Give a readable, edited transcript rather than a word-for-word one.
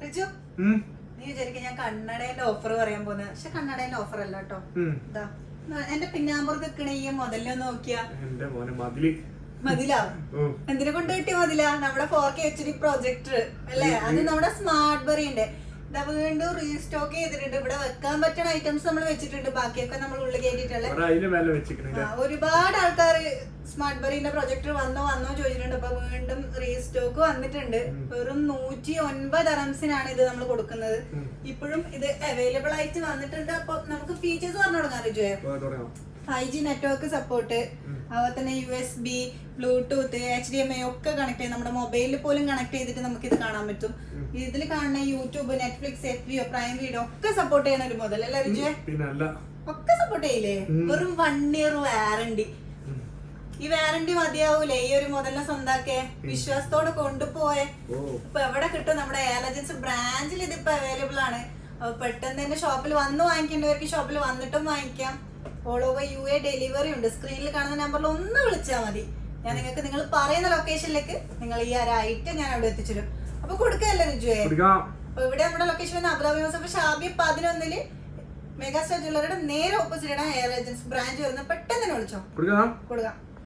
റിജു നീ വിചാരിക്കും ഞാൻ കണ്ണടേന്റെ ഓഫർ പറയാൻ പോകുന്നത്. പക്ഷെ കണ്ണടേന്റെ ഓഫർ അല്ല കേട്ടോ. ഇതാ എന്റെ പിന്നാമ്പുറത്ത് നിക്കണ ഈ മുതലൊന്ന് നോക്കിയാ മതിലാ. എന്തിനെ കൊണ്ട് കിട്ടിയ മതിലാ? നമ്മുടെ 4K HD പ്രൊജക്ടർ അല്ലേ? അത് നമ്മുടെ സ്മാർട്ട് ബറിന്റെ വീണ്ടും റീസ്റ്റോക്ക് ചെയ്തിട്ടുണ്ട്. ഇവിടെ വെക്കാൻ പറ്റുന്ന ഐറ്റംസ് നമ്മൾ വെച്ചിട്ടുണ്ട്. ബാക്കിയൊക്കെ നമ്മൾ ഉള്ളിൽ കയറ്റിട്ടുള്ള ഒരുപാട് ആൾക്കാർ സ്മാർട്ട് ബറിന്റെ പ്രൊജക്ടർ വന്നോ ചോദിച്ചിട്ടുണ്ട്. അപ്പൊ വീണ്ടും റീസ്റ്റോക്ക് വന്നിട്ടുണ്ട്. വെറും 109 dirhamsനാണ് ഇത് നമ്മൾ കൊടുക്കുന്നത്. ഇപ്പോഴും ഇത് അവൈലബിൾ ആയിട്ട് വന്നിട്ടുണ്ട്. അപ്പൊ നമുക്ക് ഫീച്ചേഴ്സ് പറഞ്ഞു തുടങ്ങാം റിജുവേ. 5G നെറ്റ്വർക്ക് സപ്പോർട്ട്, അതുപോലെ തന്നെ USB, ബ്ലൂടൂത്ത്, HDMI ഒക്കെ കണക്ട് ചെയ്ത് നമ്മുടെ മൊബൈലിൽ പോലും കണക്ട് ചെയ്തിട്ട് നമുക്ക് ഇത് കാണാൻ പറ്റും. ഇതിൽ കാണുന്ന YouTube, Netflix, FVO, prime video ഒക്കെ സപ്പോർട്ട് ചെയ്യണ ഒരു മുതൽ അല്ലേ റിജുവേ? ഒക്കെ സപ്പോർട്ട് ചെയ്യില്ലേ? വെറും 1 year വാറണ്ടി. ഈ വാറണ്ടി മതിയാവൂലേ ഈ ഒരു മുതലിനെ സ്വന്താക്കേ? വിശ്വാസത്തോടെ കൊണ്ടുപോയെ. ഇപ്പൊ എവിടെ കിട്ടും? നമ്മുടെ എയർലജൻസ് ബ്രാഞ്ചിൽ ഇതിപ്പോ അവൈലബിൾ ആണ്. പെട്ടെന്ന് തന്നെ ഷോപ്പിൽ വന്ന് വാങ്ങിക്കേണ്ടവർക്ക് ഷോപ്പിൽ വന്നിട്ടും വാങ്ങിക്കാം. ഓൾ ഓവർ UA ഡെലിവറി ഉണ്ട്. സ്ക്രീനിൽ കാണുന്ന നമ്പറിൽ ഒന്ന് വിളിച്ചാൽ മതി. ഞാൻ നിങ്ങൾക്ക് നിങ്ങൾ പറയുന്ന ലൊക്കേഷനിലേക്ക് നിങ്ങൾ ഈ ഒരായിട്ട് ഞാൻ അവിടെ എത്തിച്ചിരും. അപ്പൊ കൊടുക്കല്ലേ റിജുവേ? അപ്പൊ ഇവിടെ നമ്മുടെ ലൊക്കേഷൻ അബുദാബി യൂസഫ് ഷാബി 11 മെഗാസ്റ്റാർ ജ്വല്ലറിയുടെ നേരെ ഓപ്പോസിറ്റ് ആണ് എയർ ഏജൻസി ബ്രാഞ്ച് വരുന്നത്. പെട്ടെന്ന് തന്നെ വിളിച്ചോ കൊടുക്കാം.